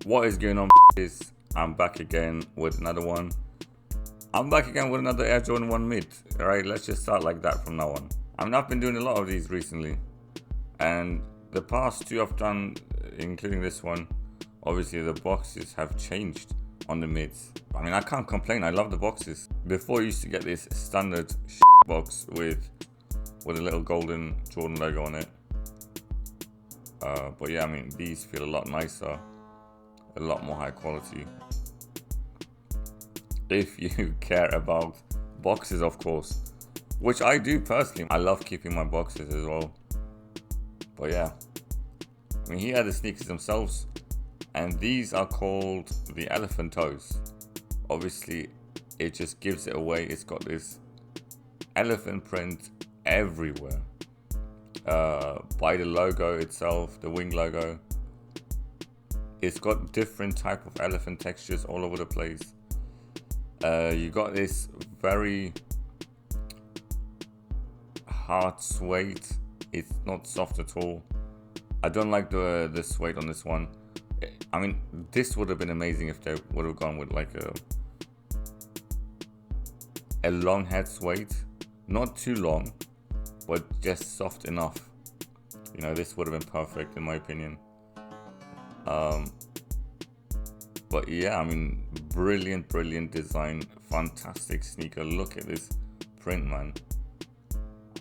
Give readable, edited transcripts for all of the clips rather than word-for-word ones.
What is going on, is I'm back again with another one. I'm back again with another Air Jordan 1 mid. Alright, let's just start like that from now on. I mean, I've been doing a lot of these recently, and the past two I've done, including this one, obviously the boxes have changed on the mids. I mean, I can't complain, I love the boxes. Before, you used to get this standard box with a little golden Jordan logo on it. But yeah, I mean, these feel a lot nicer, a lot more high quality. If you care about boxes, of course, which I do personally. I love keeping my boxes as well. But yeah, I mean, here are the sneakers themselves, and these are called the elephant toes. Obviously, it just gives it away. It's got this elephant print everywhere. By the logo itself, the wing logo, it's got different type of elephant textures all over the place. You got this very hard suede. It's not soft at all. I don't like the suede on this one. I mean, this would have been amazing if they would have gone with like a long head suede, not too long, but just soft enough. You know, this would have been perfect in my opinion. But yeah, I mean, brilliant design, fantastic sneaker. Look at this print, man.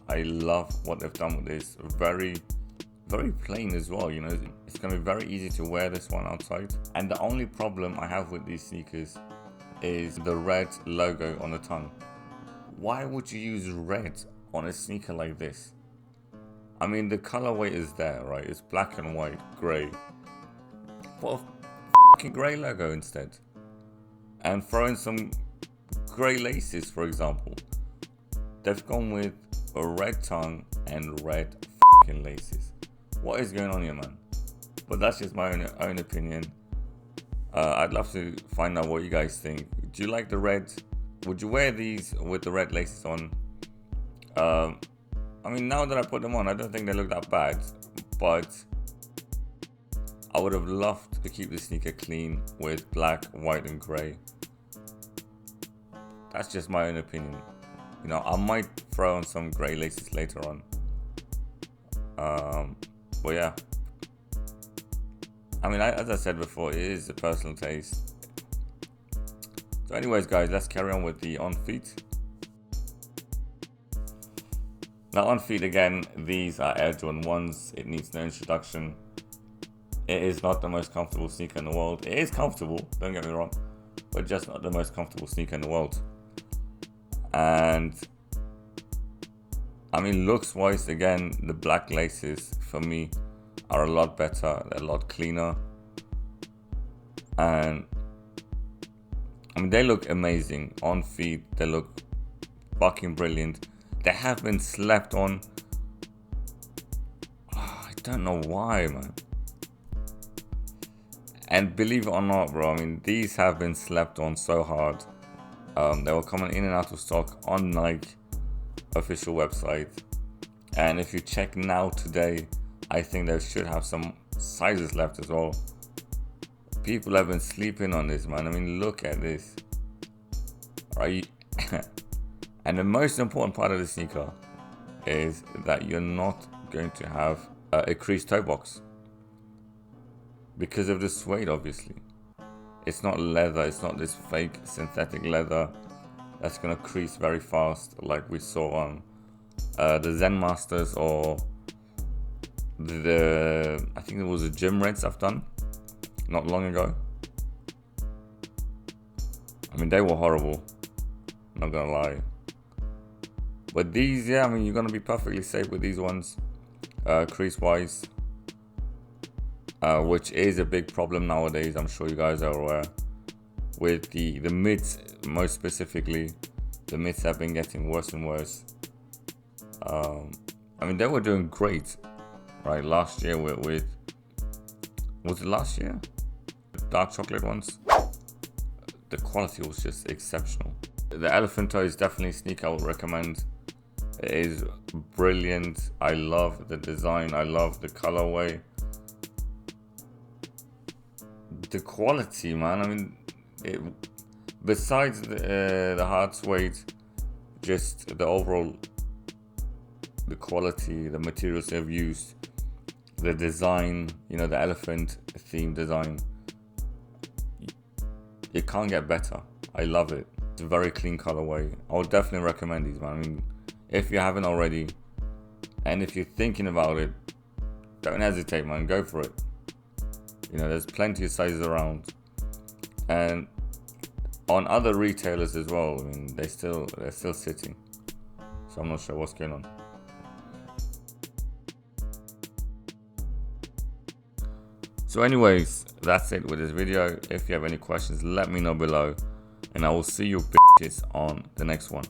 I love what they've done with this. Very plain as well, you know. It's gonna be very easy to wear this one outside. And the only problem I have with these sneakers is the red logo on the tongue. Why would you use red on a sneaker like this? I mean, the colorway is there, right? It's black and white, gray. Put a fucking gray logo instead, and throw in some gray laces, for example. They've gone with a red tongue and red fucking laces. What is going on here, man? But that's just my own opinion. I'd love to find out what you guys think. Do you like the red? Would you wear these with the red laces on? I mean, now that I put them on, I don't think they look that bad, but I would have loved to keep the sneaker clean with black, white and grey. That's just my own opinion. You know, I might throw on some grey laces later on. But yeah, I mean, as I said before, it is a personal taste. So anyways, guys, let's carry on with the on feet. Now on feet again, these are Air Jordan 1s. It needs no introduction. It is not the most comfortable sneaker in the world. It is comfortable, don't get me wrong, but just not the most comfortable sneaker in the world. And I mean, looks wise, again, the black laces for me are a lot better. They're a lot cleaner. And I mean, they look amazing on feet. They look fucking brilliant. They have been slept on. I don't know why, man. And believe it or not, bro, I mean, these have been slept on so hard. They were coming in and out of stock on Nike official website. And if you check now today, I think they should have some sizes left as well. People have been sleeping on this, man. I mean, look at this. Right? And the most important part of the sneaker is that you're not going to have a crease toe box. Because of the suede, obviously. It's not leather, it's not this fake synthetic leather that's gonna crease very fast like we saw on the Zen Masters, or I think it was the Gym Reds I've done not long ago. I mean, they were horrible, not gonna lie. But these, yeah, I mean, you're gonna be perfectly safe with these ones, crease wise. Which is a big problem nowadays. I'm sure you guys are aware. With the mids, most specifically, the mids have been getting worse and worse. I mean, they were doing great, right? Last year with was it last year? The dark chocolate ones. The quality was just exceptional. The elephant toe is definitely a sneaker I would recommend. It is brilliant. I love the design. I love the colorway. the quality, man. I mean, besides the hard suede, just the overall, the quality, the materials they've used, the design, you know, the elephant theme design, it can't get better. I love it. It's a very clean colorway. I would definitely recommend these, man. I mean, if you haven't already, and if you're thinking about it, don't hesitate, man. Go for it. You know, there's plenty of sizes around, and on other retailers as well. I mean, they're still sitting, so I'm not sure what's going on. So anyways, that's it with this video. If you have any questions, let me know below, and I will see you bitches on the next one.